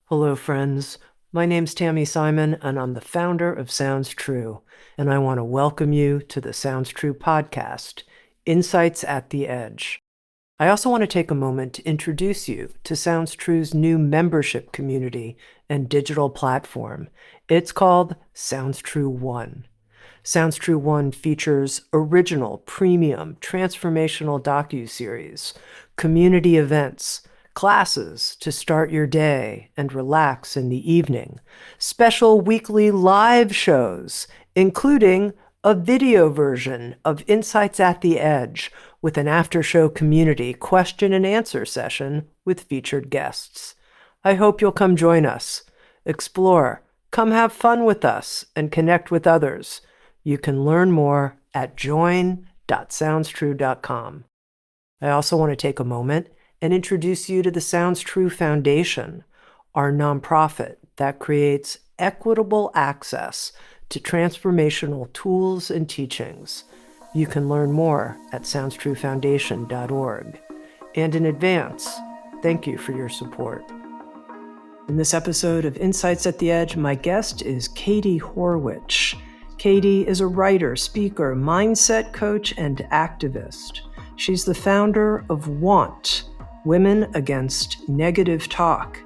Hello, friends. My name's Tami Simon, and I'm the founder of Sounds True, and I want to welcome you to the Sounds True podcast, Insights at the Edge. I also want to take a moment to introduce you to Sounds True's new membership community and digital platform. It's called Sounds True One. Sounds True One features original, premium, transformational docuseries, community events, classes to start your day and relax in the evening, special weekly live shows, including a video version of Insights at the Edge with an after-show community question and answer session with featured guests. I hope you'll come join us, explore, come have fun with us, and connect with others. You can learn more at join.soundstrue.com. I also want to take a moment and introduce you to the Sounds True Foundation, our nonprofit that creates equitable access to transformational tools and teachings. You can learn more at soundstruefoundation.org. And in advance, thank you for your support. In this episode of Insights at the Edge, my guest is Katie Horwitch. Katie is a writer, speaker, mindset coach, and activist. She's the founder of Want, Women Against Negative Talk.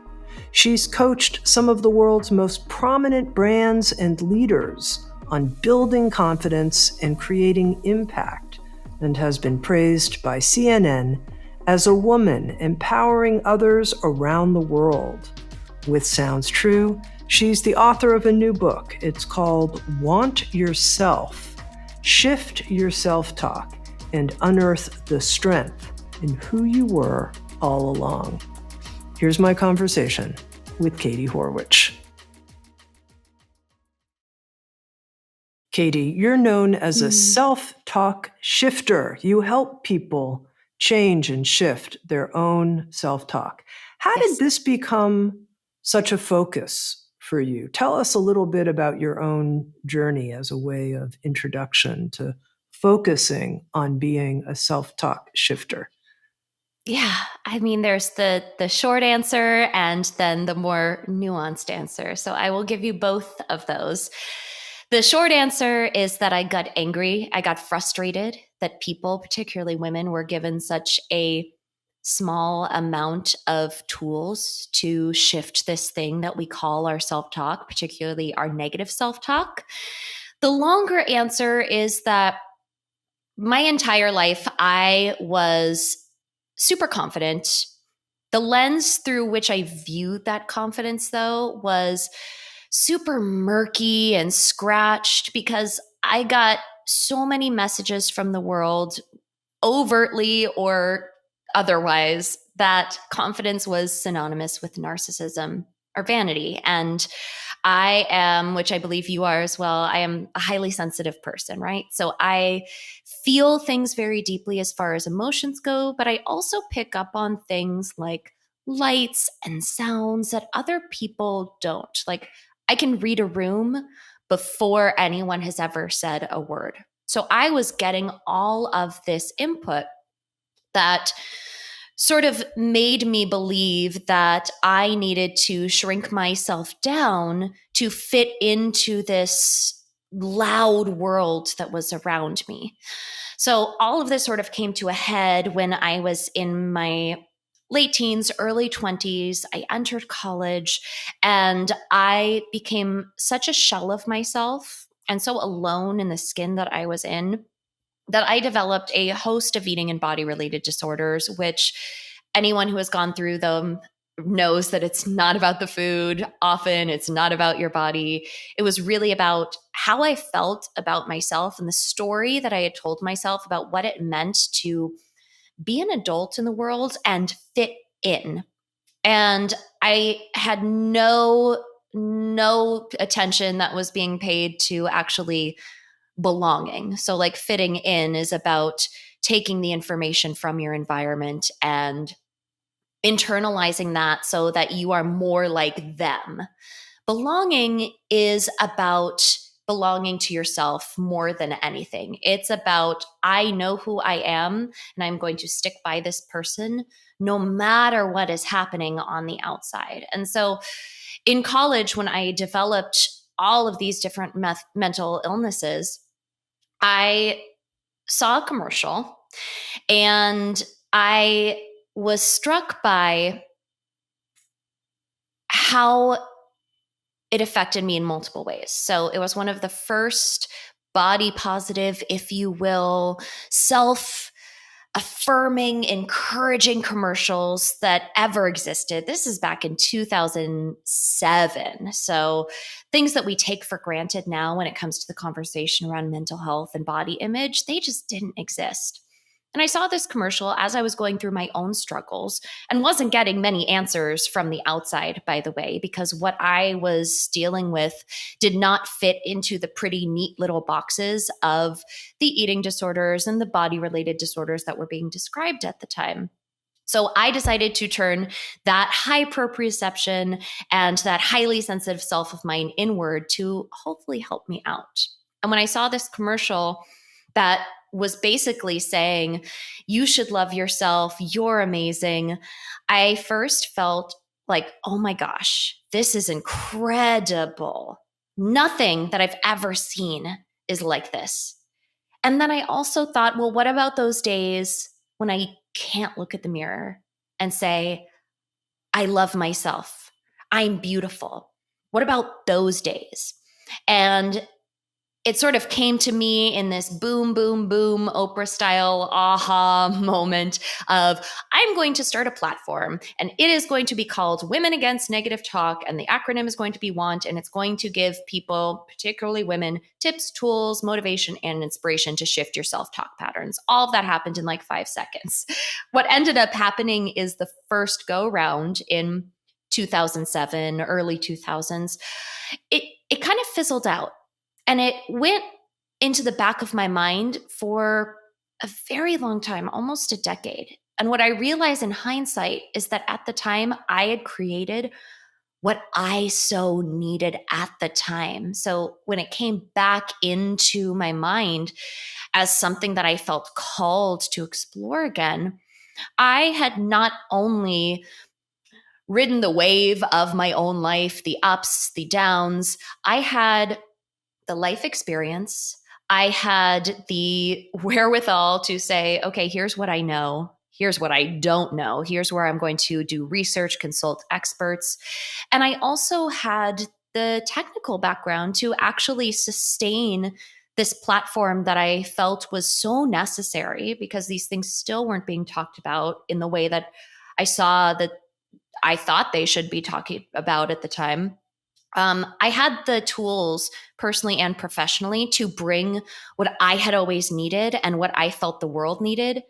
She's coached some of the world's most prominent brands and leaders on building confidence and creating impact, and has been praised by CNN as a woman empowering others around the world. With Sounds True, she's the author of a new book. It's called Want Yourself, Shift Your Self-Talk, and Unearth the Strength in Who You Were All Along. Here's my conversation with Katie Horwitch. Katie, you're known as a self-talk shifter. You help people change and shift their own self-talk. How did this become such a focus for you? Tell us a little bit about your own journey as a way of introduction to focusing on being a self-talk shifter. Yeah, I mean, there's the short answer and then the more nuanced answer. So I will give you both of those. The short answer is that I got angry. I got frustrated that people, particularly women, were given such a small amount of tools to shift this thing that we call our self-talk, particularly our negative self-talk. The longer answer is that my entire life, I was super confident. The lens through which I viewed that confidence, though, was super murky and scratched because I got so many messages from the world, overtly or otherwise, that confidence was synonymous with narcissism or vanity. And I am, which I believe you are as well, I am a highly sensitive person, right? So I feel things very deeply as far as emotions go, but I also pick up on things like lights and sounds that other people don't. Like I can read a room before anyone has ever said a word. So I was getting all of this input that sort of made me believe that I needed to shrink myself down to fit into this loud world that was around me. So all of this sort of came to a head when I was in my late teens, early 20s. I entered college and I became such a shell of myself and so alone in the skin that I was in that I developed a host of eating and body related disorders, which anyone who has gone through them knows that it's not about the food. Often it's not about your body. It was really about how I felt about myself and the story that I had told myself about what it meant to be an adult in the world and fit in. And I had no attention that was being paid to actually belonging. So like fitting in is about taking the information from your environment and internalizing that so that you are more like them. Belonging is about belonging to yourself more than anything. It's about, I know who I am and I'm going to stick by this person no matter what is happening on the outside. And so in college, when I developed all of these different mental illnesses, I saw a commercial and I was struck by how it affected me in multiple ways. So it was one of the first body positive, if you will, self affirming, encouraging commercials that ever existed. This is back in 2007. So things that we take for granted now when it comes to the conversation around mental health and body image, they just didn't exist. And I saw this commercial as I was going through my own struggles and wasn't getting many answers from the outside, by the way, because what I was dealing with did not fit into the pretty neat little boxes of the eating disorders and the body related disorders that were being described at the time. So I decided to turn that high proprioception and that highly sensitive self of mine inward to hopefully help me out. And when I saw this commercial that was basically saying, you should love yourself, you're amazing, I first felt like, oh my gosh, this is incredible. Nothing that I've ever seen is like this. And then I also thought, well, what about those days when I can't look at the mirror and say, I love myself, I'm beautiful? What about those days? And it sort of came to me in this boom, boom, boom, Oprah style aha moment of I'm going to start a platform and it is going to be called Women Against Negative Talk. And the acronym is going to be WANT. And it's going to give people, particularly women, tips, tools, motivation, and inspiration to shift your self-talk patterns. All of that happened in like 5 seconds. What ended up happening is the first go round in 2007, early 2000s, it kind of fizzled out. And it went into the back of my mind for a very long time, almost a decade. And what I realized in hindsight is that at the time, I had created what I so needed at the time. So when it came back into my mind as something that I felt called to explore again, I had not only ridden the wave of my own life, the ups, the downs, I had the life experience. I had the wherewithal to say, okay, here's what I know. Here's what I don't know. Here's where I'm going to do research, consult experts. And I also had the technical background to actually sustain this platform that I felt was so necessary because these things still weren't being talked about in the way that I saw that I thought they should be talking about at the time. I had the tools personally and professionally to bring what I had always needed and what I felt the world needed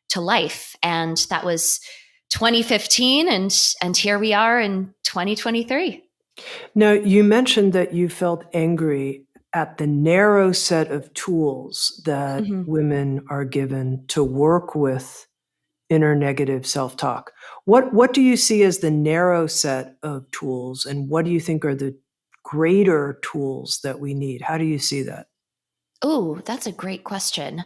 to life. And that was 2015. And here we are in 2023. Now, you mentioned that you felt angry at the narrow set of tools that Mhm. women are given to work with inner negative self-talk. What do you see as the narrow set of tools, and what do you think are the greater tools that we need? How do you see that? Oh, that's a great question.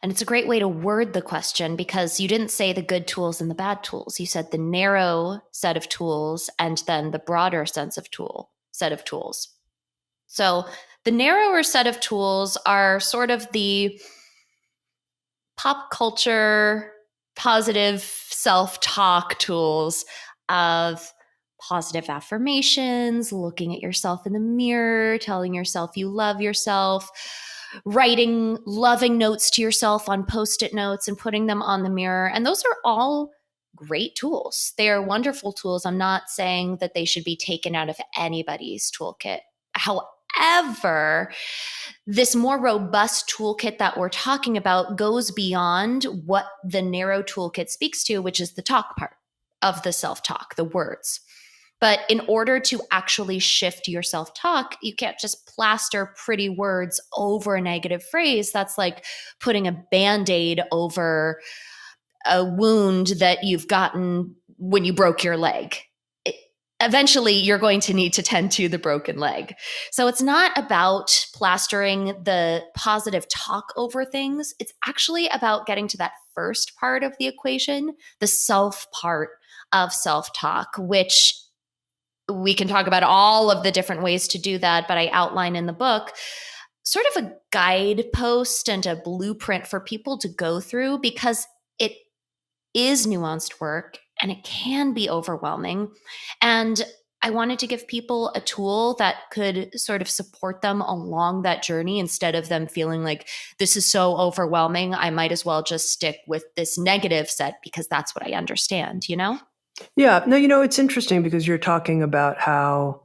And it's a great way to word the question because you didn't say the good tools and the bad tools. You said the narrow set of tools and then the broader set of tools. So the narrower set of tools are sort of the pop culture positive self-talk tools of positive affirmations, looking at yourself in the mirror, telling yourself you love yourself, writing loving notes to yourself on post-it notes and putting them on the mirror. And those are all great tools. They are wonderful tools. I'm not saying that they should be taken out of anybody's toolkit. However, this more robust toolkit that we're talking about goes beyond what the narrow toolkit speaks to, which is the talk part of the self-talk, the words. But in order to actually shift your self-talk, you can't just plaster pretty words over a negative phrase. That's like putting a Band-Aid over a wound that you've gotten when you broke your leg. eventually you're going to need to tend to the broken leg. So it's not about plastering the positive talk over things. It's actually about getting to that first part of the equation, the self part of self talk, which we can talk about all of the different ways to do that, but I outline in the book sort of a guidepost and a blueprint for people to go through because it is nuanced work and it can be overwhelming. And I wanted to give people a tool that could sort of support them along that journey instead of them feeling like this is so overwhelming. I might as well just stick with this negative set because that's what I understand, you know? Yeah, no, it's interesting because you're talking about how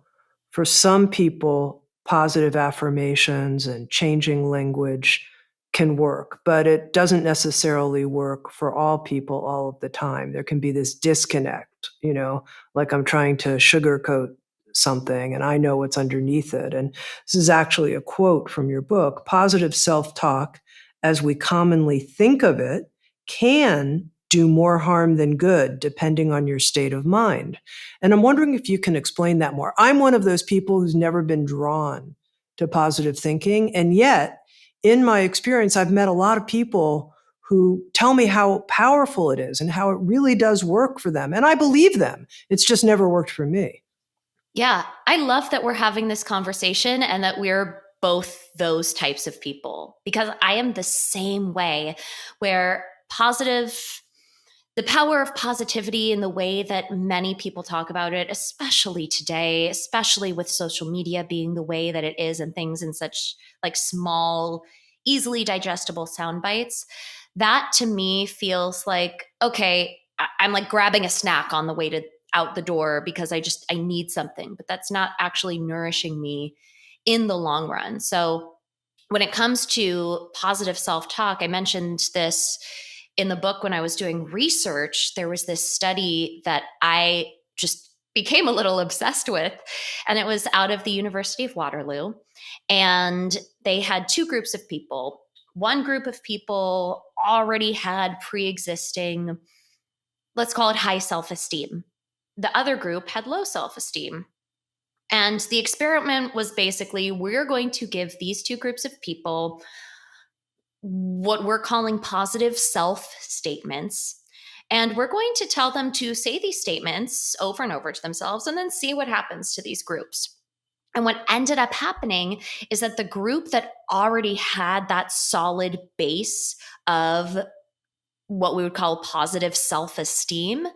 for some people, positive affirmations and changing language can work, but it doesn't necessarily work for all people all of the time. There can be this disconnect, like I'm trying to sugarcoat something and I know what's underneath it. And this is actually a quote from your book. Positive self talk, as we commonly think of it, can do more harm than good, depending on your state of mind. And I'm wondering if you can explain that more. I'm one of those people who's never been drawn to positive thinking. And yet, in my experience, I've met a lot of people who tell me how powerful it is and how it really does work for them. And I believe them. It's just never worked for me. Yeah, I love that we're having this conversation and that we're both those types of people because I am the same way where the power of positivity in the way that many people talk about it, especially today, especially with social media being the way that it is and things in such like small, easily digestible sound bites. That to me feels like, okay, I'm like grabbing a snack on the way to out the door because I need something, but that's not actually nourishing me in the long run. So when it comes to positive self-talk, I mentioned this in the book when I was doing research. There was this study that I just became a little obsessed with, and it was out of the University of Waterloo. And they had two groups of people. One group of people already had pre existing, let's call it high self esteem. The other group had low self esteem. And the experiment was basically we're going to give these two groups of people what we're calling positive self statements. And we're going to tell them to say these statements over and over to themselves and then see what happens to these groups. And what ended up happening is that the group that already had that solid base of what we would call positive self esteem,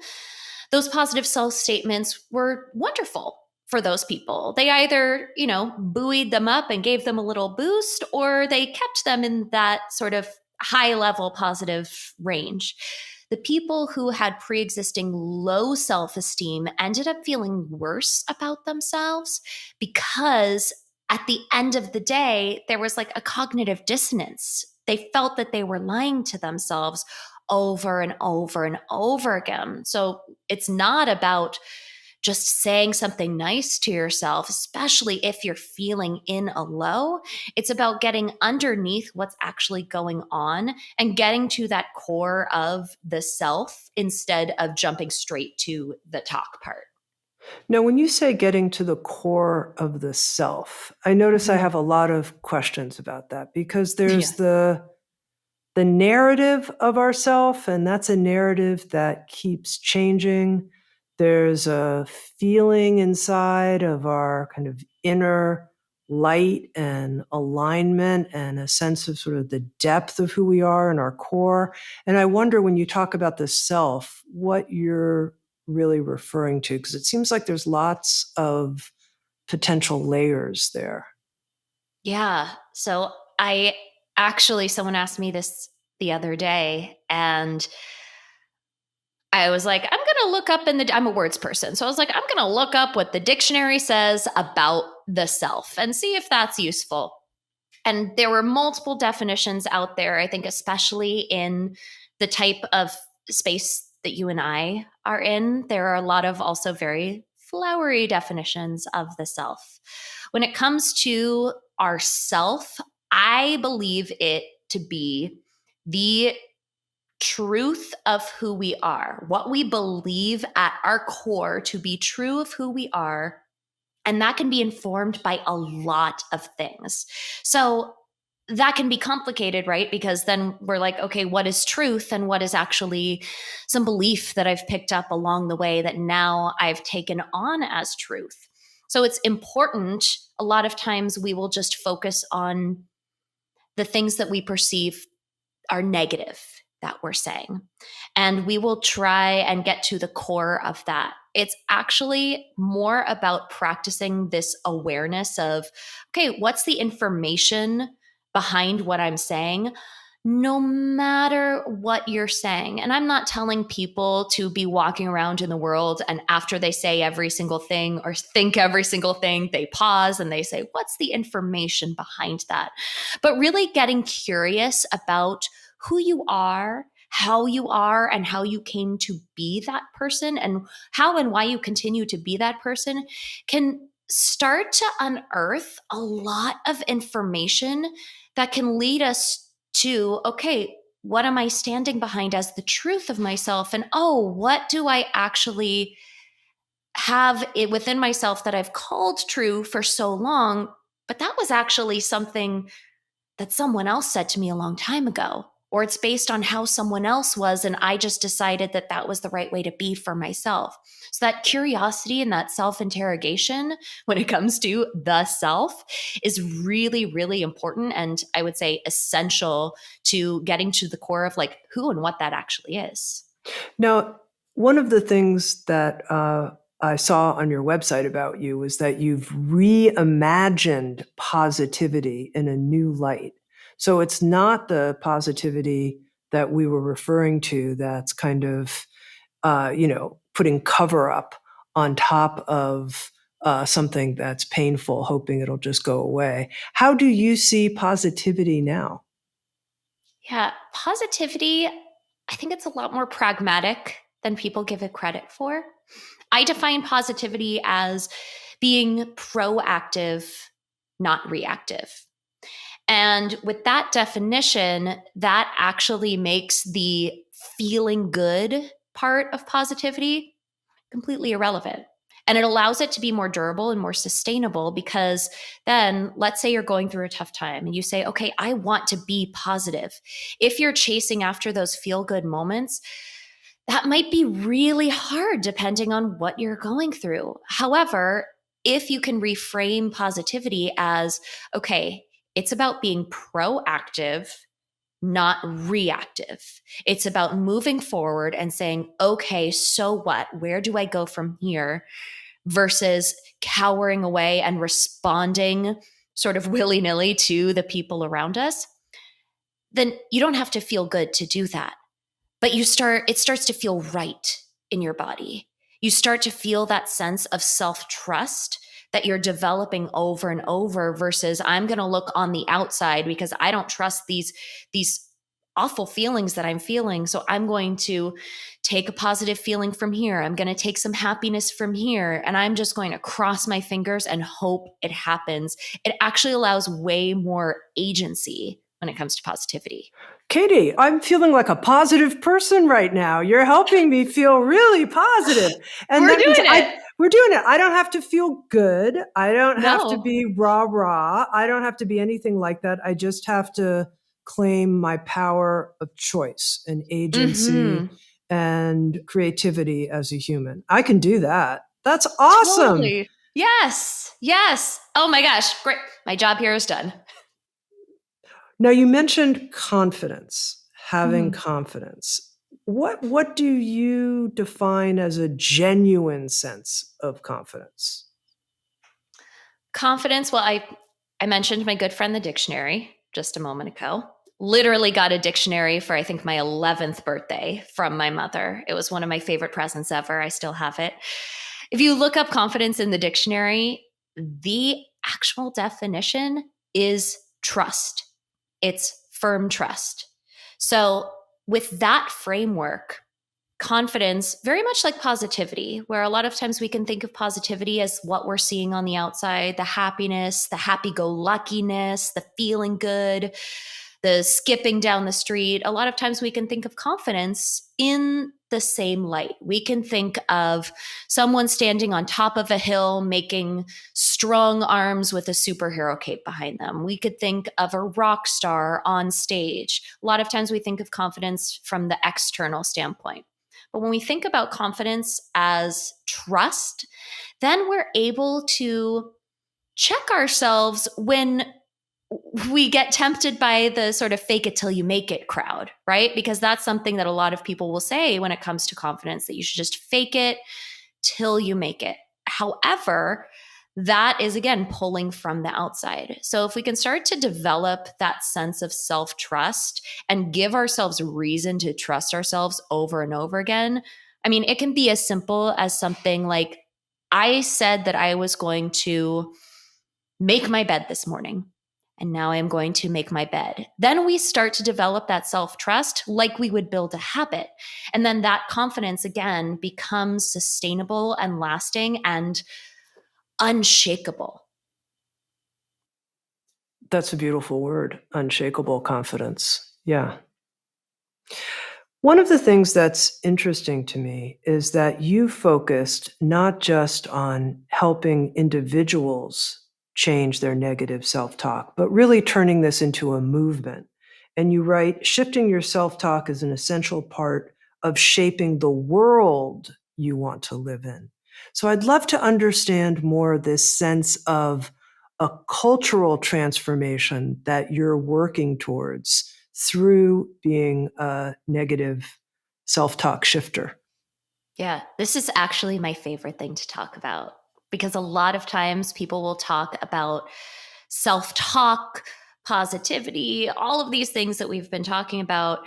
those positive self statements were wonderful for those people. They either, buoyed them up and gave them a little boost, or they kept them in that sort of high level positive range. The people who had pre existing low self esteem ended up feeling worse about themselves because at the end of the day, there was like a cognitive dissonance. They felt that they were lying to themselves over and over and over again. So it's not about just saying something nice to yourself, especially if you're feeling in a low. It's about getting underneath what's actually going on and getting to that core of the self instead of jumping straight to the talk part. Now, when you say getting to the core of the self, I notice I Mhm. have a lot of questions about that because Yeah. there's the narrative of ourself, and that's a narrative that keeps changing. There's a feeling inside of our kind of inner light and alignment and a sense of sort of the depth of who we are and our core. And I wonder when you talk about the self, what you're really referring to, because it seems like there's lots of potential layers there. Yeah. So I actually, someone asked me this the other day, and I was like, I'm a words person. So I was like, I'm going to look up what the dictionary says about the self and see if that's useful. And there were multiple definitions out there, I think, especially in the type of space that you and I are in. There are a lot of also very flowery definitions of the self. When it comes to our self, I believe it to be the truth of who we are, what we believe at our core to be true of who we are. And that can be informed by a lot of things. So that can be complicated, right? Because then we're like, okay, what is truth and what is actually some belief that I've picked up along the way that now I've taken on as truth? So it's important. A lot of times we will just focus on the things that we perceive are negative that we're saying. And we will try and get to the core of that. It's actually more about practicing this awareness of, okay, what's the information behind what I'm saying? No matter what you're saying. And I'm not telling people to be walking around in the world and after they say every single thing or think every single thing, they pause and they say, what's the information behind that? But really getting curious about who you are, how you are, and how you came to be that person, and how and why you continue to be that person can start to unearth a lot of information that can lead us to, okay, what am I standing behind as the truth of myself? And oh, what do I actually have it within myself that I've called true for so long? But that was actually something that someone else said to me a long time ago, or it's based on how someone else was. And I just decided that that was the right way to be for myself. So that curiosity and that self-interrogation when it comes to the self is really, really important. And I would say essential to getting to the core of like who and what that actually is. Now, one of the things that I saw on your website about you was that you've reimagined positivity in a new light. So it's not the positivity that we were referring to that's kind of, putting cover up on top of something that's painful, hoping it'll just go away. How do you see positivity now? Yeah, positivity, I think it's a lot more pragmatic than people give it credit for. I define positivity as being proactive, not reactive. And with that definition, that actually makes the feeling good part of positivity completely irrelevant. And it allows it to be more durable and more sustainable because then let's say you're going through a tough time and you say, okay, I want to be positive. If you're chasing after those feel good moments, that might be really hard depending on what you're going through. However, if you can reframe positivity as, okay, it's about being proactive, not reactive. It's about moving forward and saying, okay, so what? Where do I go from here? Versus cowering away and responding sort of willy nilly to the people around us, then you don't have to feel good to do that. But it starts to feel right in your body. You start to feel that sense of self-trust that you're developing over and over versus I'm going to look on the outside because I don't trust these awful feelings that I'm feeling. So I'm going to take a positive feeling from here. I'm going to take some happiness from here and I'm just going to cross my fingers and hope it happens. It actually allows way more agency when it comes to positivity. Katie, I'm feeling like a positive person right now. You're helping me feel really positive. And We're that means doing it. we're doing it. I don't have to feel good. I don't have to No. be rah rah. I don't have to be anything like that. I just have to claim my power of choice and agency Mm-hmm. and creativity as a human. I can do that. That's awesome. Totally. Yes. Yes. Oh my gosh. Great. My job here is done. Now, you mentioned confidence, having Mhm. confidence. What do you define as a genuine sense of confidence? Confidence. Well, I mentioned my good friend, the dictionary, just a moment ago. Literally got a dictionary for, I think, my 11th birthday from my mother. It was one of my favorite presents ever. I still have it. If you look up confidence in the dictionary, the actual definition is trust. It's firm trust. So, with that framework, confidence, very much like positivity, where a lot of times we can think of positivity as what we're seeing on the outside, the happiness, the happy go luckiness, the feeling good. the skipping down the street, a lot of times we can think of confidence in the same light. We can think of someone standing on top of a hill making strong arms with a superhero cape behind them. We could think of a rock star on stage. A lot of times we think of confidence from the external standpoint. But when we think about confidence as trust, then we're able to check ourselves when we get tempted by the sort of fake it till you make it crowd, right? Because that's something that a lot of people will say when it comes to confidence, that you should just fake it till you make it. However, that is again pulling from the outside. So if we can start to develop that sense of self-trust and give ourselves reason to trust ourselves over and over again, I mean, it can be as simple as something like, I said that I was going to make my bed this morning, and now I am going to make my bed. Then we start to develop that self-trust like we would build a habit. And then that confidence again becomes sustainable and lasting and unshakable. That's a beautiful word, unshakable confidence. Yeah. One of the things that's interesting to me is that you focused not just on helping individuals change their negative self-talk, but really turning this into a movement. And you write, shifting your self-talk is an essential part of shaping the world you want to live in. So I'd love to understand more this sense of a cultural transformation that you're working towards through being a negative self-talk shifter. Yeah, this is actually my favorite thing to talk about, because a lot of times people will talk about self-talk, positivity, all of these things that we've been talking about,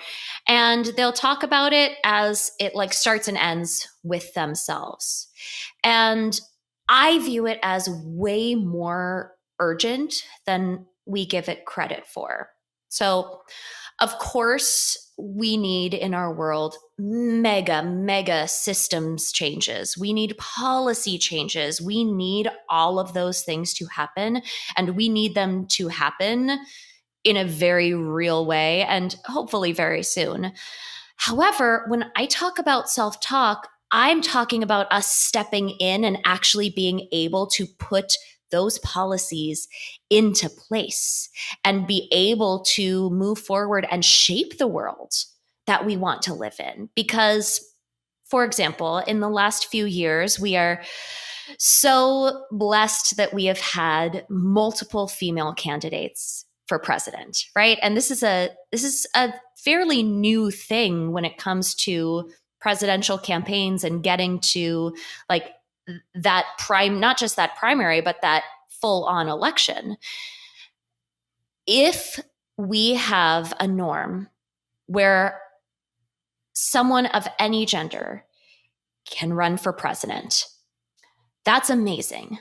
and they'll talk about it as it like starts and ends with themselves. And I view it as way more urgent than we give it credit for. So, of course, we need in our world mega systems changes. We need policy changes. We need all of those things to happen, and we need them to happen in a very real way and hopefully very soon. However, when I talk about self talk, I'm talking about us stepping in and actually being able to put those policies into place and be able to move forward and shape the world that we want to live in. Because, for example, in the last few years, we are so blessed that we have had multiple female candidates for president, right? And this is a fairly new thing when it comes to presidential campaigns and getting to like that not just that primary, but that full on election. If we have a norm where someone of any gender can run for president, that's amazing.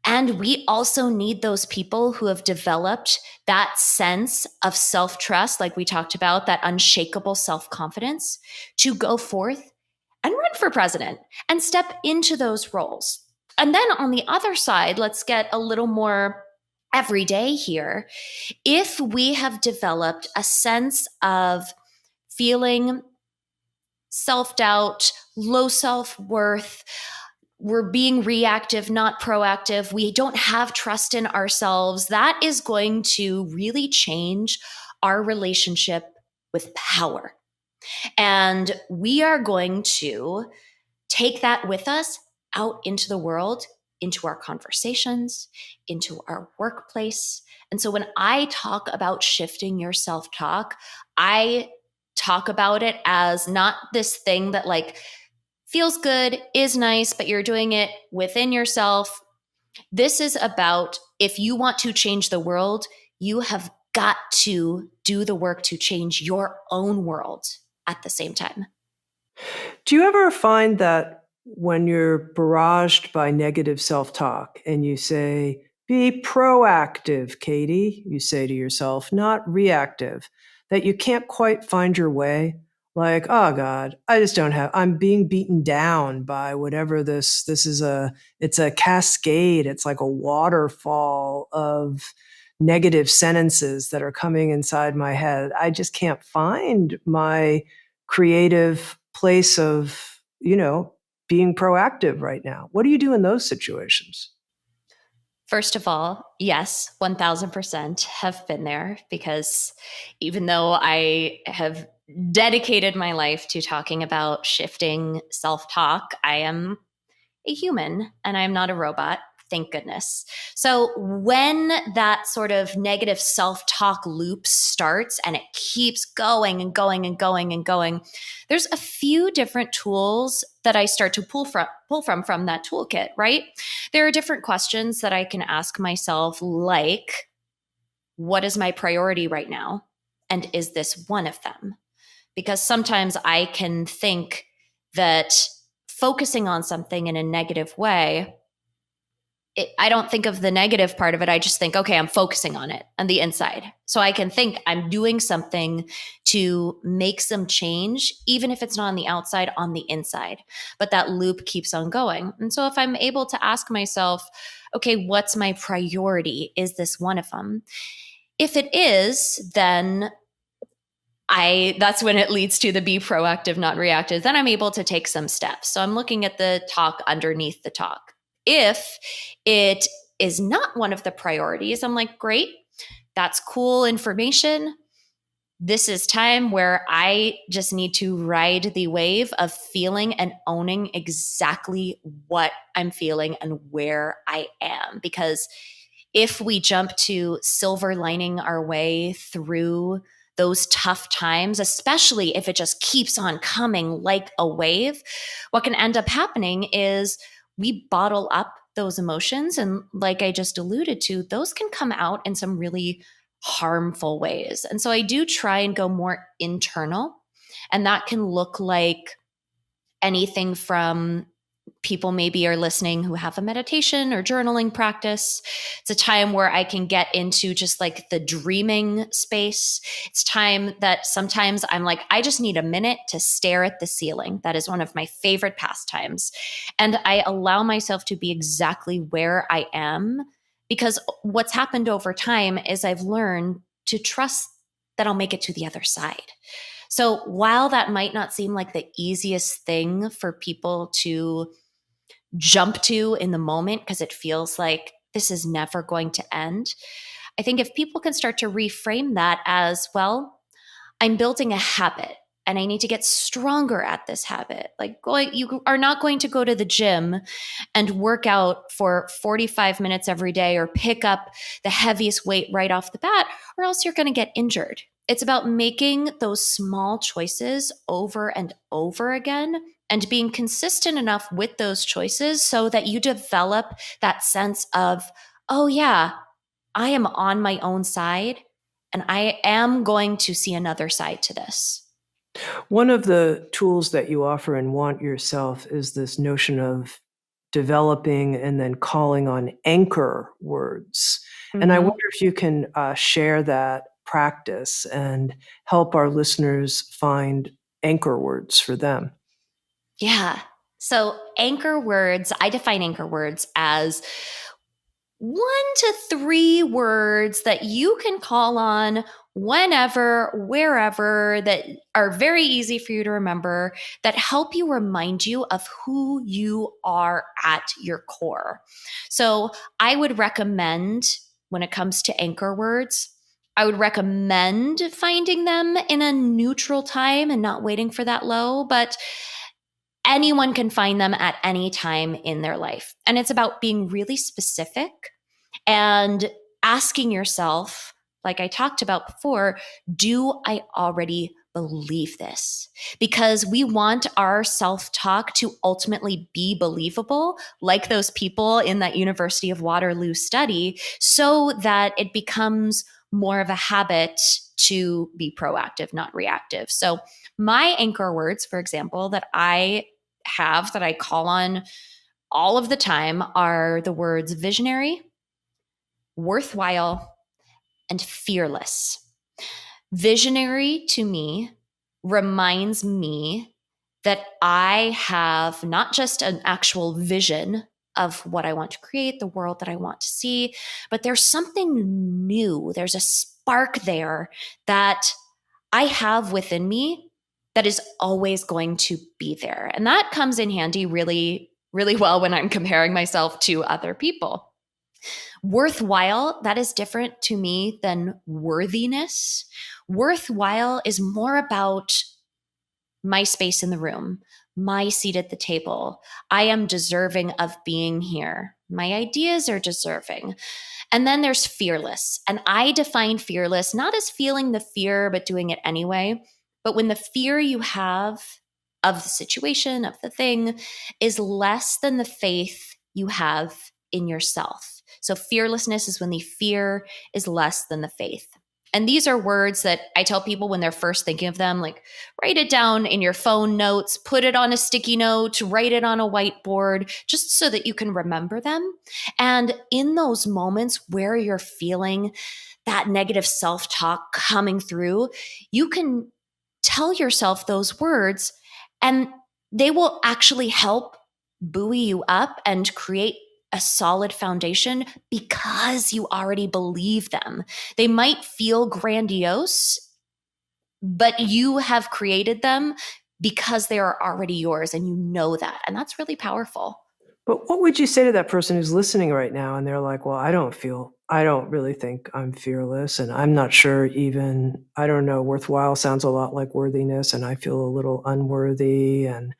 And we also need those people who have developed that sense of self-trust, like we talked about, that unshakable self-confidence, to go forth and run for president and step into those roles. And then on the other side, let's get a little more everyday here. If we have developed a sense of feeling self-doubt, low self-worth, we're being reactive, not proactive, we don't have trust in ourselves, that is going to really change our relationship with power. And we are going to take that with us out into the world, into our conversations, into our workplace. And so when I talk about shifting your self-talk, I talk about it as not this thing that like feels good, is nice, but you're doing it within yourself. This is about, if you want to change the world, you have got to do the work to change your own world at the same time. Do you ever find that when you're barraged by negative self-talk and you say, be proactive, Katie, you say to yourself, not reactive, that you can't quite find your way? Like, oh God, I just don't have, I'm being beaten down by whatever this is it's a cascade. It's like a waterfall of negative sentences that are coming inside my head. I just can't find my creative place of, being proactive right now. What do you do in those situations? First of all, yes, 1000% have been there, because even though I have dedicated my life to talking about shifting self talk, I am a human and I'm not a robot. Thank goodness. So, when that sort of negative self talk loop starts and it keeps going and going and going and going, there's a few different tools that I start to pull from that toolkit, right? There are different questions that I can ask myself, like, what is my priority right now? And is this one of them? Because sometimes I can think that focusing on something in a negative way, I don't think of the negative part of it. I just think, okay, I'm focusing on it on the inside. So I can think I'm doing something to make some change, even if it's not on the outside, on the inside. But that loop keeps on going. And so if I'm able to ask myself, okay, what's my priority? Is this one of them? If it is, then that's when it leads to the be proactive, not reactive. Then I'm able to take some steps. So I'm looking at the talk underneath the talk. If it is not one of the priorities, I'm like, great, that's cool information. This is time where I just need to ride the wave of feeling and owning exactly what I'm feeling and where I am. Because if we jump to silver lining our way through those tough times, especially if it just keeps on coming like a wave, what can end up happening is we bottle up those emotions. And like I just alluded to, those can come out in some really harmful ways. And so I do try and go more internal. And that can look like anything from, people maybe are listening who have a meditation or journaling practice. It's a time where I can get into just like the dreaming space. It's time that sometimes I'm like, I just need a minute to stare at the ceiling. That is one of my favorite pastimes. And I allow myself to be exactly where I am, because what's happened over time is I've learned to trust that I'll make it to the other side. So while that might not seem like the easiest thing for people to jump to in the moment, because it feels like this is never going to end, I think if people can start to reframe that as, well, I'm building a habit and I need to get stronger at this habit. Like, you are not going to go to the gym and work out for 45 minutes every day or pick up the heaviest weight right off the bat, or else you're going to get injured. It's about making those small choices over and over again and being consistent enough with those choices so that you develop that sense of, oh, yeah, I am on my own side and I am going to see another side to this. One of the tools that you offer in Want Yourself is this notion of developing and then calling on anchor words. And I Mm-hmm. wonder if you can share that practice and help our listeners find anchor words for them. Yeah. So, anchor words, I define anchor words as 1 to 3 words that you can call on whenever, wherever, that are very easy for you to remember, that help you remind you of who you are at your core. So I would recommend, when it comes to anchor words, I would recommend finding them in a neutral time and not waiting for that low, but anyone can find them at any time in their life. And it's about being really specific and asking yourself, like I talked about before, do I already believe this? Because we want our self talk to ultimately be believable, like those people in that University of Waterloo study, so that it becomes more of a habit to be proactive, not reactive. So, my anchor words, for example, that I have that I call on all of the time are the words visionary, worthwhile, and fearless. Visionary to me reminds me that I have not just an actual vision, of what I want to create, the world that I want to see. But there's something new. There's a spark there that I have within me that is always going to be there. And that comes in handy really, really well when I'm comparing myself to other people. Worthwhile, that is different to me than worthiness. Worthwhile is more about my space in the room, my seat at the table. I am deserving of being here. My ideas are deserving. And then there's fearless. And I define fearless not as feeling the fear, but doing it anyway. But when the fear you have of the situation, of the thing, is less than the faith you have in yourself. So fearlessness is when the fear is less than the faith. And these are words that I tell people when they're first thinking of them, like write it down in your phone notes, put it on a sticky note, write it on a whiteboard, just so that you can remember them. And in those moments where you're feeling that negative self talk coming through, you can tell yourself those words and they will actually help buoy you up and create a solid foundation because you already believe them. They might feel grandiose, but you have created them because they are already yours and you know that. And that's really powerful. But what would you say to that person who's listening right now and they're like, well, I don't really think I'm fearless and I'm not sure even, I don't know, worthwhile sounds a lot like worthiness and I feel a little unworthy and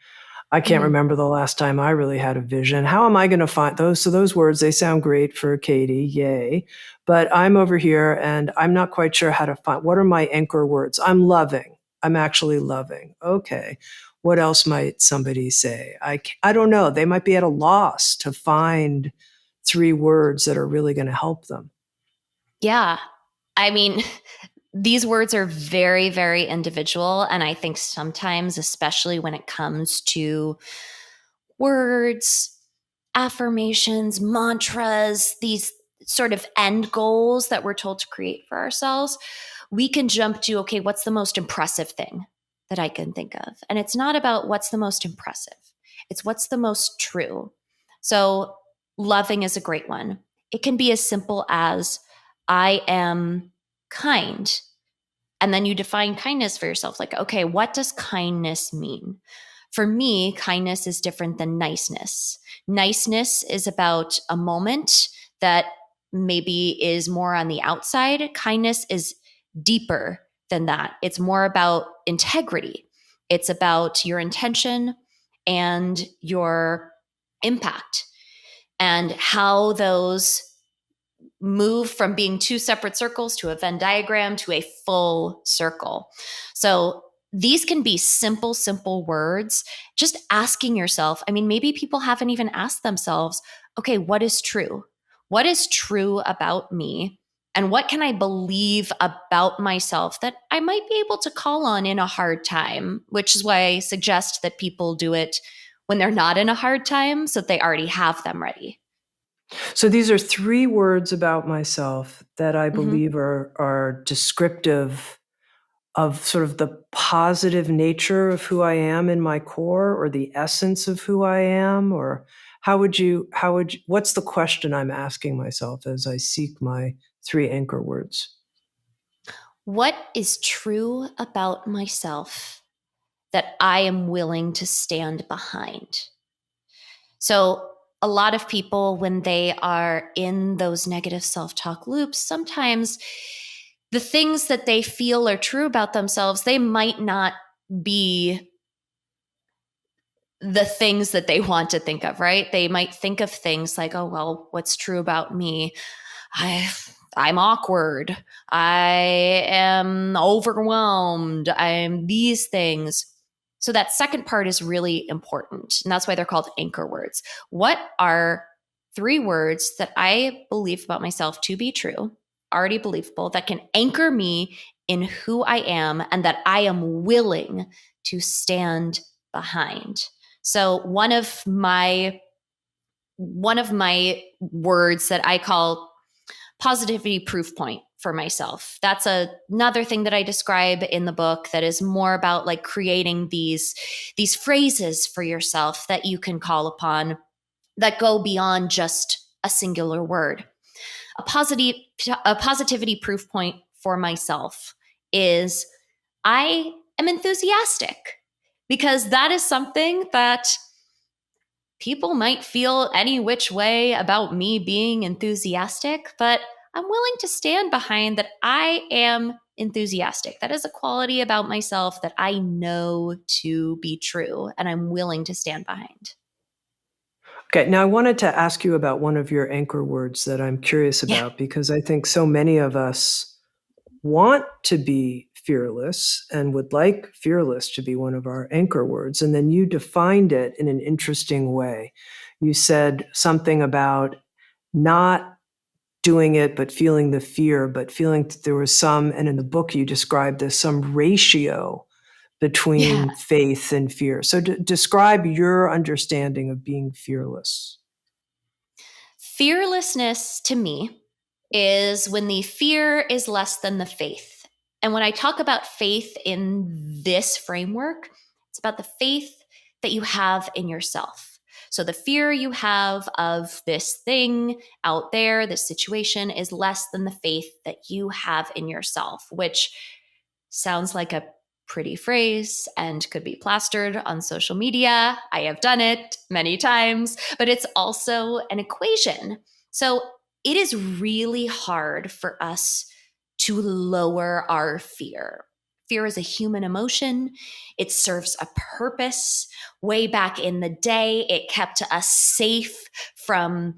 I can't Mhm. remember the last time I really had a vision. How am I going to find those? So those words, they sound great for Katie, yay. But I'm over here and I'm not quite sure how to find, what are my anchor words? I'm loving. I'm actually loving. Okay. What else might somebody say? I don't know. They might be at a loss to find 3 words that are really going to help them. Yeah. I mean, these words are very, very individual. And I think sometimes, especially when it comes to words, affirmations, mantras, these sort of end goals that we're told to create for ourselves, we can jump to, okay, what's the most impressive thing that I can think of? And it's not about what's the most impressive, it's what's the most true. So, loving is a great one. It can be as simple as, I am kind. And then you define kindness for yourself. Like, okay, what does kindness mean? For me, kindness is different than niceness. Niceness is about a moment that maybe is more on the outside. Kindness is deeper than that. It's more about integrity, it's about your intention and your impact and how those move from being two separate circles to a Venn diagram to a full circle. So these can be simple, simple words. Just asking yourself, I mean, maybe people haven't even asked themselves, okay, what is true? What is true about me? And what can I believe about myself that I might be able to call on in a hard time? Which is why I suggest that people do it when they're not in a hard time so that they already have them ready. So these are 3 words about myself that I Mhm. believe are descriptive of sort of the positive nature of who I am in my core or the essence of who I am? Or what's the question I'm asking myself as I seek my 3 anchor words? What is true about myself that I am willing to stand behind? So, a lot of people, when they are in those negative self talk loops, sometimes the things that they feel are true about themselves, they might not be the things that they want to think of, right? They might think of things like, oh, well, what's true about me? I I'm awkward. I am overwhelmed. I'm these things. So that second part is really important. And that's why they're called anchor words. What are 3 words that I believe about myself to be true, already believable, that can anchor me in who I am and that I am willing to stand behind? So one of my words that I call positivity proof point for myself. That's another thing that I describe in the book that is more about like creating these phrases for yourself that you can call upon that go beyond just a singular word. A positive a positivity proof point for myself is I am enthusiastic, because that is something that people might feel any which way about me being enthusiastic, but I'm willing to stand behind that I am enthusiastic. That is a quality about myself that I know to be true, and I'm willing to stand behind. Okay, now I wanted to ask you about one of your anchor words that I'm curious Yeah. about, because I think so many of us want to be fearless and would like fearless to be one of our anchor words. And then you defined it in an interesting way. You said something about not doing it, but feeling the fear, but feeling that there was some, and in the book you described this, some ratio Yeah. between faith and fear. So describe your understanding of being fearless. Fearlessness to me is when the fear is less than the faith. And when I talk about faith in this framework, it's about the faith that you have in yourself. So the fear you have of this thing out there, this situation, is less than the faith that you have in yourself, which sounds like a pretty phrase and could be plastered on social media. I have done it many times, but it's also an equation. So it is really hard for us to lower our fear. Fear is a human emotion. It serves a purpose. Way back in the day, it kept us safe from,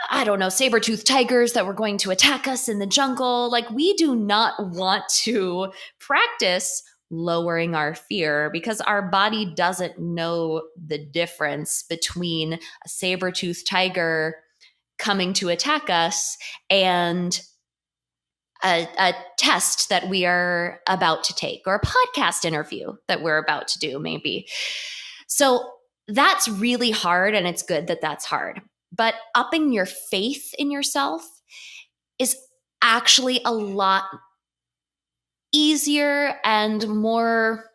I don't know, saber-toothed tigers that were going to attack us in the jungle. Like, we do not want to practice lowering our fear, because our body doesn't know the difference between a saber-toothed tiger coming to attack us and a test that we are about to take, or a podcast interview that we're about to do, maybe. So that's really hard, and it's good that that's hard. But upping your faith in yourself is actually a lot easier and more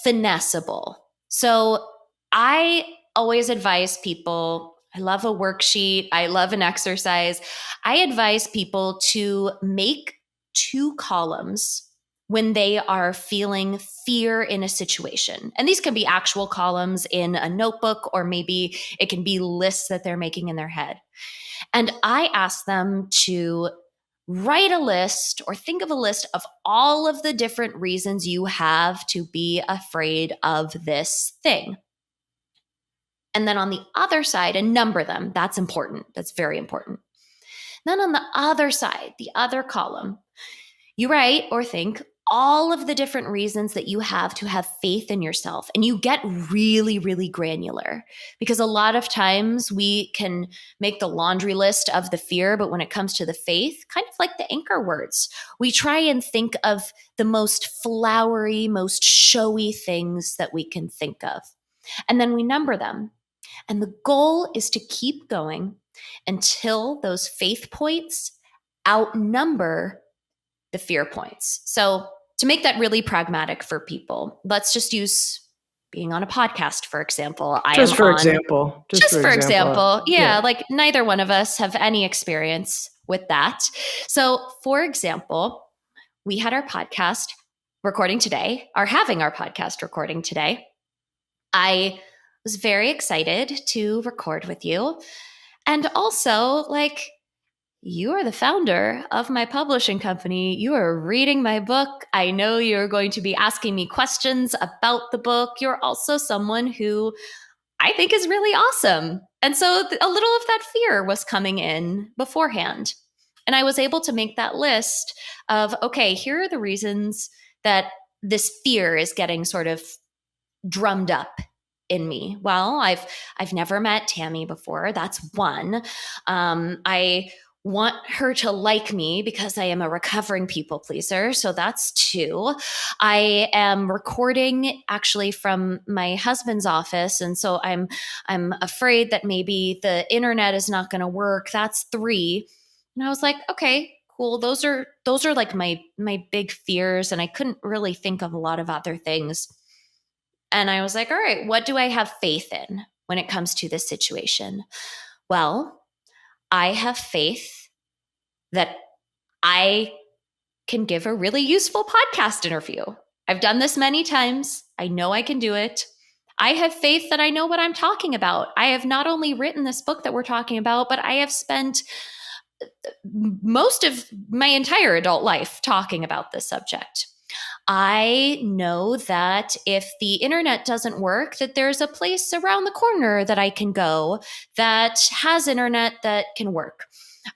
finessable. So I always advise people, I love a worksheet, I love an exercise. I advise people to make 2 columns when they are feeling fear in a situation. And these can be actual columns in a notebook, or maybe it can be lists that they're making in their head. And I ask them to write a list, or think of a list of all of the different reasons you have to be afraid of this thing. And then on the other side, and number them. That's important. That's very important. Then on the other side, the other column, you write or think all of the different reasons that you have to have faith in yourself. And you get really, really granular, because a lot of times we can make the laundry list of the fear, but when it comes to the faith, kind of like the anchor words, we try and think of the most flowery, most showy things that we can think of. And then we number them. And the goal is to keep going until those faith points outnumber the fear points. So, to make that really pragmatic for people, let's just use being on a podcast, for example. I am Just for on, example, just for example, yeah. yeah, like neither one of us have any experience with that. So, for example, we had our podcast recording today, are having our podcast recording today. I was very excited to record with you. And also, like, you are the founder of my publishing company. You are reading my book. I know you're going to be asking me questions about the book. You're also someone who I think is really awesome. And so a little of that fear was coming in beforehand. And I was able to make that list of, okay, here are the reasons that this fear is getting sort of drummed up in me. Well, I've never met Tami before. That's one. I want her to like me because I am a recovering people pleaser. So that's 2. I am recording actually from my husband's office, and so I'm afraid that maybe the internet is not going to work. That's 3. And I was like, okay, cool. Those are like my big fears, and I couldn't really think of a lot of other things. And I was like, all right, what do I have faith in? when it comes to this situation? Well, I have faith that I can give a really useful podcast interview. I've done this many times. I know I can do it. I have faith that I know what I'm talking about. I have not only written this book that we're talking about, but I have spent most of my entire adult life talking about this subject. I know that if the internet doesn't work, that there's a place around the corner that I can go that has internet that can work.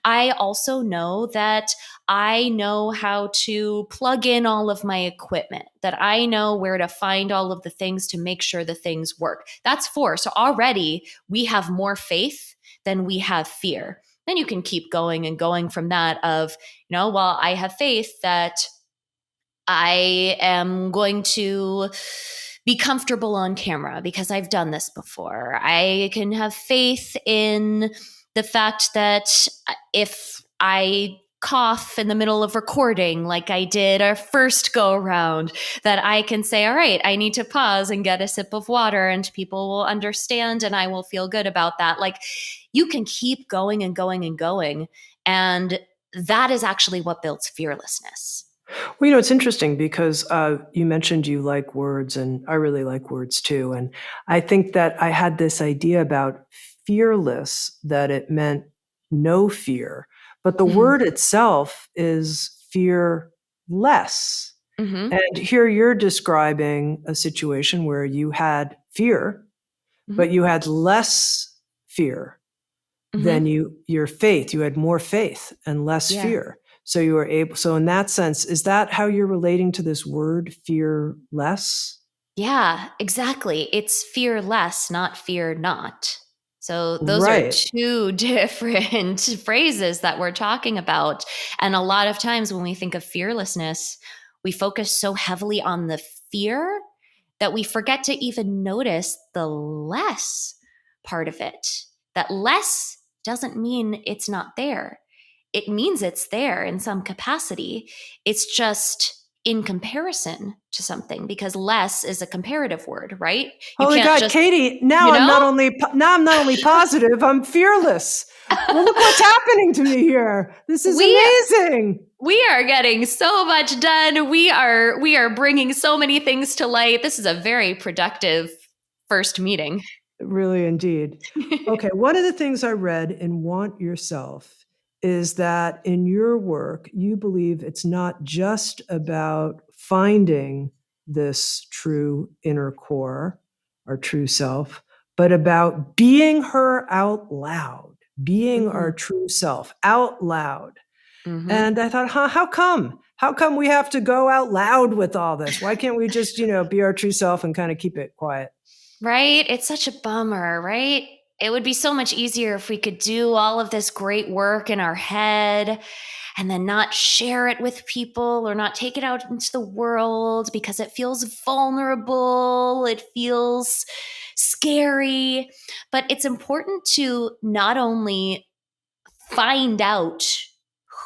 I also know that I know how to plug in all of my equipment, that I know where to find all of the things to make sure the things work. That's four. So already we have more faith than we have fear. Then you can keep going and going from that of, well, I have faith that I am going to be comfortable on camera because I've done this before. I can have faith in the fact that if I cough in the middle of recording like I did our first go around, that I can say, all right, I need to pause and get a sip of water and people will understand and I will feel good about that. Like you can keep going and going and going. And that is actually what builds fearlessness. Well, it's interesting because you mentioned you like words, and I really like words too. And I think that I had this idea about fearless, that it meant no fear, but the Mhm. word itself is fearless. Mhm. And here you're describing a situation where you had fear, but Mhm. you had less fear than Mhm. your faith. You had more faith and less Yeah. fear. So you were able, so in that sense, is that how you're relating to this word fearless? Yeah, exactly. It's fear less, not fear not. So those are Right. two different phrases that we're talking about. And a lot of times when we think of fearlessness, we focus so heavily on the fear that we forget to even notice the less part of it. That less doesn't mean it's not there. It means it's there in some capacity. It's just in comparison to something because less is a comparative word, right? You Holy can't God, just, Katie, you know? now I'm not only positive, I'm fearless. Well, look what's happening to me here. This is we amazing. we are getting so much done. We are bringing so many things to light. This is a very productive first meeting. Really, indeed. Okay, one of the things I read in Want Yourself is that in your work, you believe it's not just about finding this true inner core or true self, but about being her out loud, being our Mhm. true self out loud. Mhm. And I thought, how come? How come we have to go out loud with all this? Why can't we just, be our true self and kind of keep it quiet? Right? It's such a bummer, right? It would be so much easier if we could do all of this great work in our head and then not share it with people or not take it out into the world because it feels vulnerable, it feels scary. But it's important to not only find out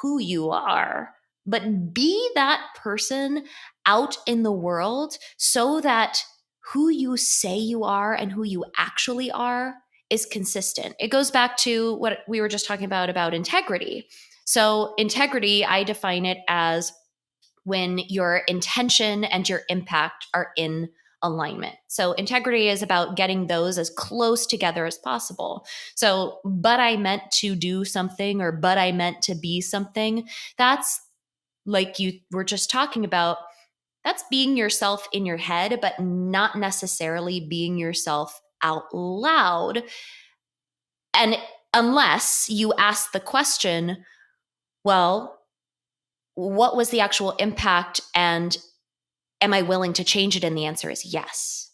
who you are, but be that person out in the world so that who you say you are and who you actually are is consistent. It goes back to what we were just talking about integrity. So, integrity, I define it as when your intention and your impact are in alignment. So integrity is about getting those as close together as possible. So, but I meant to do something or but I meant to be something, that's like you were just talking about, that's being yourself in your head, but not necessarily being yourself out loud. And unless you ask the question, well, what was the actual impact and am I willing to change it? And the answer is yes.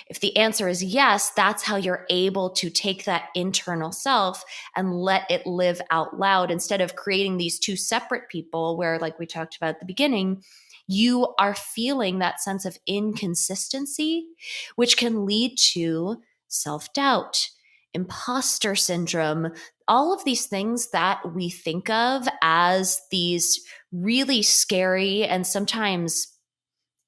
If the answer is yes, that's how you're able to take that internal self and let it live out loud instead of creating these two separate people where, like we talked about at the beginning, you are feeling that sense of inconsistency, which can lead to self doubt, imposter syndrome, all of these things that we think of as these really scary and sometimes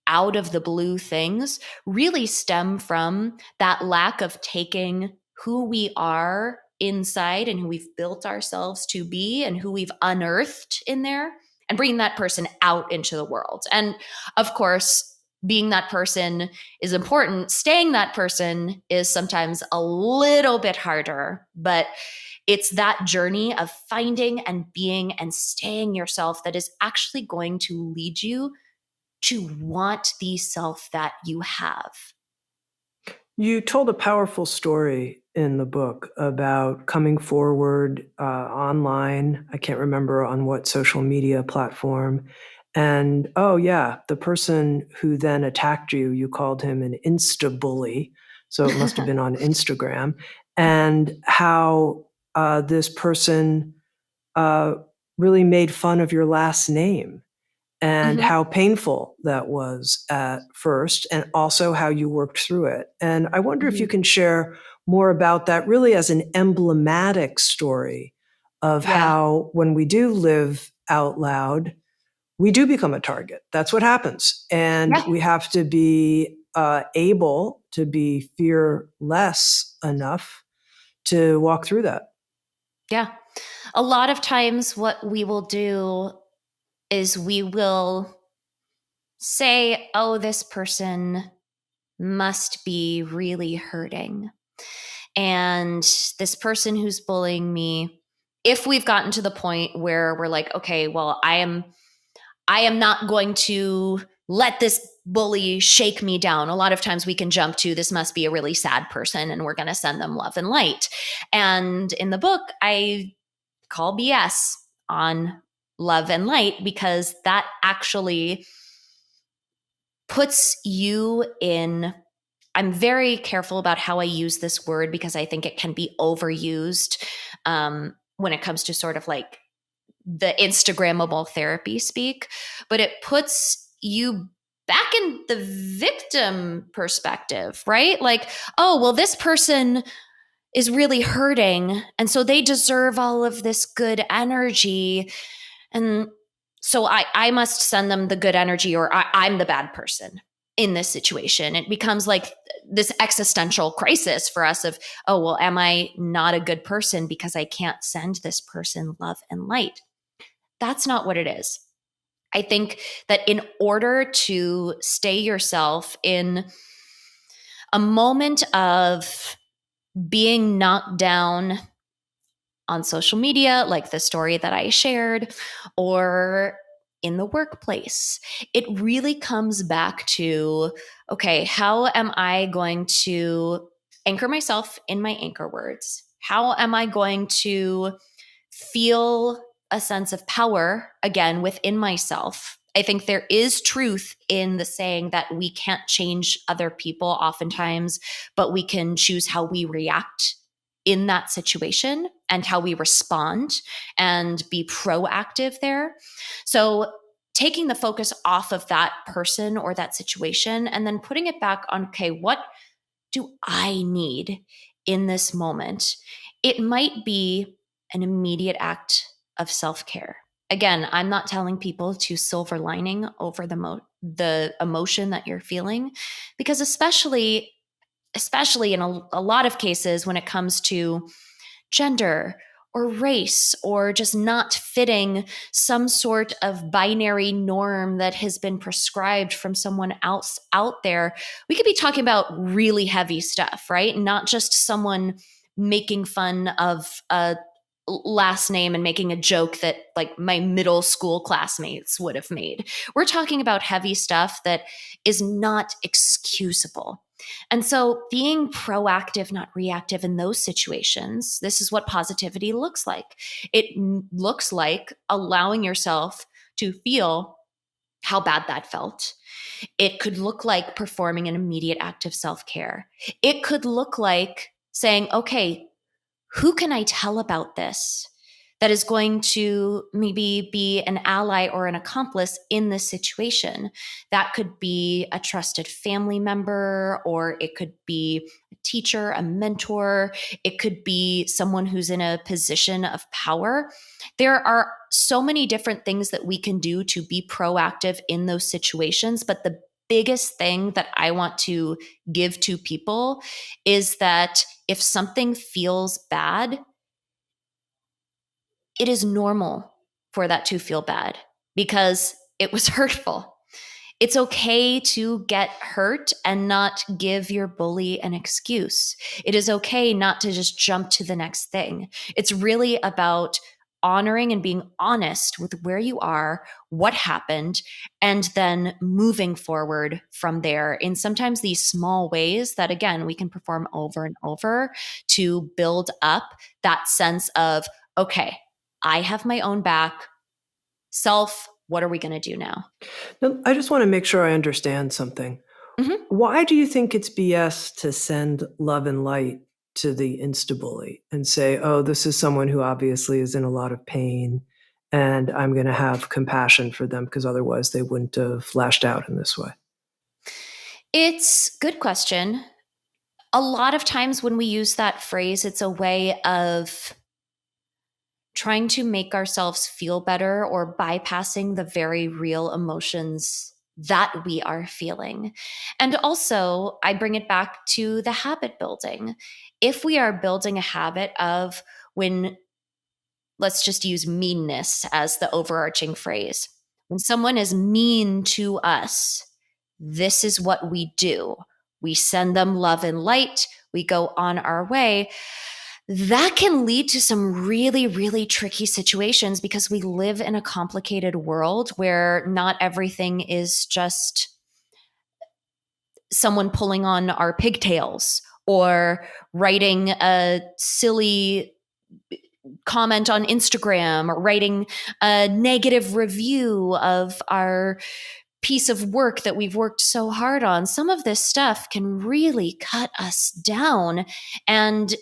out of the blue things really stem from that lack of taking who we are inside and who we've built ourselves to be and who we've unearthed in there, and bringing that person out into the world. And of course, being that person is important. Staying that person is sometimes a little bit harder, but it's that journey of finding and being and staying yourself that is actually going to lead you to want the self that you have. You told a powerful story in the book about coming forward online. I can't remember on what social media platform. And oh, yeah, the person who then attacked you, you called him an Insta bully. So it must have been on Instagram. And how this person uh, really made fun of your last name and Mm-hmm. how painful that was at first, and also how you worked through it. And I wonder if you Mm-hmm. can share more about that, really as an emblematic story of Yeah. how when we do live out loud, we do become a target. That's what happens. And Yeah. we have to be able to be fearless enough to walk through that. Yeah. A lot of times, what we will do is we will say, oh, this person must be really hurting. And this person who's bullying me, if we've gotten to the point where we're like, okay, well, I am not going to let this bully shake me down. A lot of times we can jump to this must be a really sad person and we're going to send them love and light. And in the book, I call BS on love and light because that actually puts you in. I'm very careful about how I use this word because I think it can be overused when it comes to sort of like the Instagrammable therapy speak, but it puts you back in the victim perspective, right? Like, oh, well, this person is really hurting. And so they deserve all of this good energy. And so I must send them the good energy, or I'm the bad person in this situation. It becomes like this existential crisis for us of, oh, well, am I not a good person because I can't send this person love and light? That's not what it is. I think that in order to stay yourself in a moment of being knocked down on social media, like the story that I shared, or in the workplace, it really comes back to, okay, how am I going to anchor myself in my anchor words? How am I going to feel a sense of power again within myself? I think there is truth in the saying that we can't change other people oftentimes, but we can choose how we react in that situation and how we respond and be proactive there. So, taking the focus off of that person or that situation and then putting it back on, okay, what do I need in this moment? It might be an immediate act of self care. Again, I'm not telling people to silver lining over the emotion that you're feeling, because especially in a lot of cases when it comes to gender or race or just not fitting some sort of binary norm that has been prescribed from someone else out there, we could be talking about really heavy stuff, right? Not just someone making fun of a last name and making a joke that like my middle school classmates would have made. We're talking about heavy stuff that is not excusable. And so being proactive, not reactive in those situations, this is what positivity looks like. It looks like allowing yourself to feel how bad that felt. It could look like performing an immediate act of self care. It could look like saying, okay, who can I tell about this that is going to maybe be an ally or an accomplice in this situation? That could be a trusted family member, or it could be a teacher, a mentor. It could be someone who's in a position of power. There are so many different things that we can do to be proactive in those situations, but the biggest thing that I want to give to people is that if something feels bad, it is normal for that to feel bad because it was hurtful. It's okay to get hurt and not give your bully an excuse. It is okay not to just jump to the next thing. It's really about honoring and being honest with where you are, what happened, and then moving forward from there in sometimes these small ways that, again, we can perform over and over to build up that sense of, okay, I have my own back. Self, what are we going to do now? Now, I just want to make sure I understand something. Mm-hmm. Why do you think it's BS to send love and light to the insta-bully and say, oh, this is someone who obviously is in a lot of pain and I'm going to have compassion for them because otherwise they wouldn't have lashed out in this way? It's a good question. A lot of times when we use that phrase, it's a way of trying to make ourselves feel better or bypassing the very real emotions that we are feeling. And also, I bring it back to the habit building. If we are building a habit of when, let's just use meanness as the overarching phrase, when someone is mean to us, this is what we do. We send them love and light, we go on our way. That can lead to some really, really tricky situations because we live in a complicated world where not everything is just someone pulling on our pigtails or writing a silly comment on Instagram or writing a negative review of our piece of work that we've worked so hard on. Some of this stuff can really cut us down and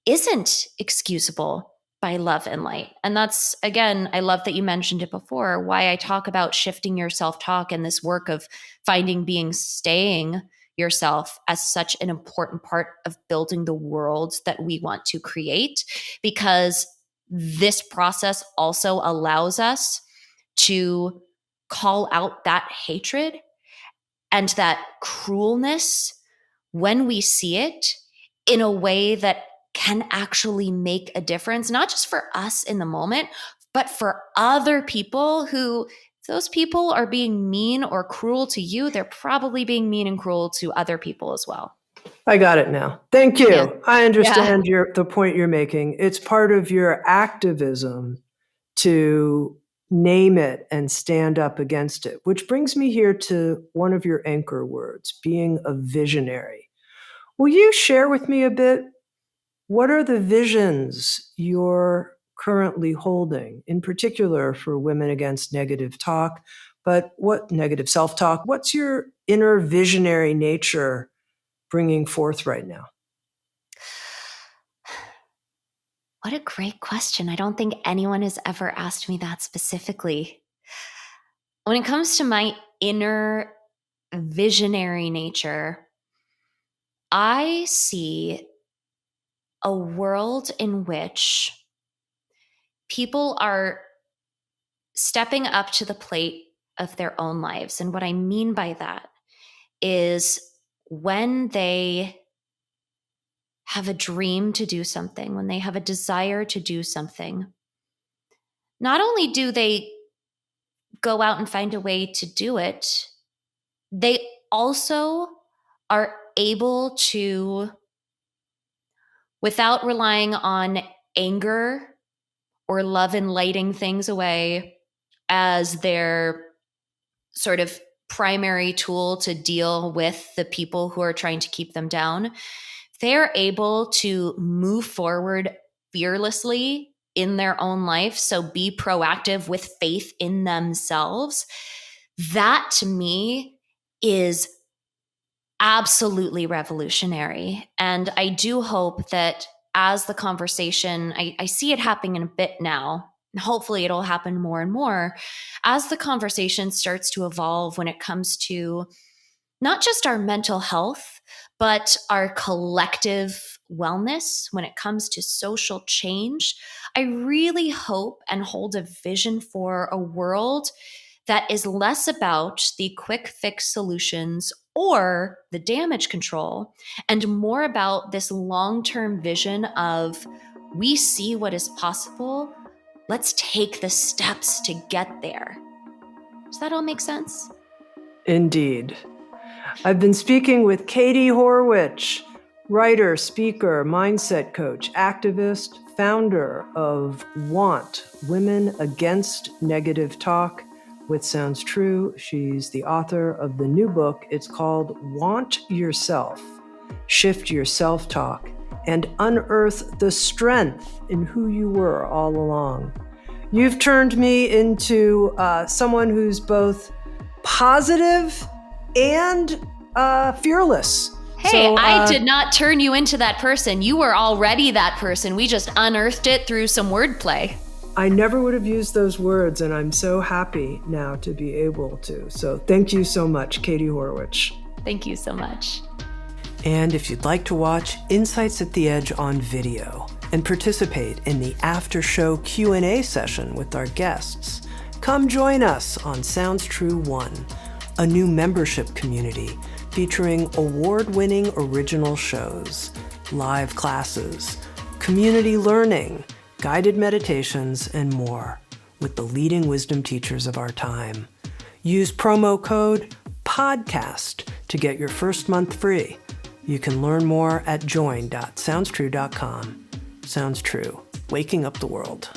isn't excusable by love and light. And that's, again, I love that you mentioned it before, why I talk about shifting your self talk and this work of finding being, staying yourself as such an important part of building the world that we want to create, because this process also allows us to call out that hatred and that cruelness when we see it in a way that can actually make a difference, not just for us in the moment, but for other people who, if those people are being mean or cruel to you, they're probably being mean and cruel to other people as well. I got it now. Thank Yeah. you. I Yeah. understand the point you're making. It's part of your activism to name it and stand up against it, which brings me here to one of your anchor words, being a visionary. Will you share with me a bit? What are the visions you're currently holding, in particular for Women Against Negative Talk? But what negative self talk? What's your inner visionary nature bringing forth right now? What a great question. I don't think anyone has ever asked me that specifically. When it comes to my inner visionary nature, I see a world in which people are stepping up to the plate of their own lives. And what I mean by that is when they have a dream to do something, when they have a desire to do something, not only do they go out and find a way to do it, they also are able to, without relying on anger or love and lighting things away as their sort of primary tool to deal with the people who are trying to keep them down, they're able to move forward fearlessly in their own life. So be proactive with faith in themselves. That to me is absolutely revolutionary. And I do hope that as the conversation, I see it happening in a bit now, and hopefully it'll happen more and more as the conversation starts to evolve when it comes to not just our mental health, but our collective wellness when it comes to social change. I really hope and hold a vision for a world that is less about the quick fix solutions or the damage control and more about this long-term vision of we see what is possible. Let's take the steps to get there. Does that all make sense? Indeed. I've been speaking with Katie Horwitch, writer, speaker, mindset coach, activist, founder of Want, Women Against Negative Talk, which sounds true. She's the author of the new book. It's called Want Yourself, Shift Your Self-Talk, and Unearth the Strength in Who You Were All Along. You've turned me into someone who's both positive and fearless. Hey, I did not turn you into that person. You were already that person. We just unearthed it through some wordplay. I never would have used those words, and I'm so happy now to be able to. So thank you so much, Katie Horwitch. Thank you so much. And if you'd like to watch Insights at the Edge on video and participate in the after-show Q&A session with our guests, come join us on Sounds True 1, a new membership community featuring award-winning original shows, live classes, community learning, guided meditations, and more with the leading wisdom teachers of our time. Use promo code PODCAST to get your first month free. You can learn more at join.soundstrue.com. Sounds True, waking up the world.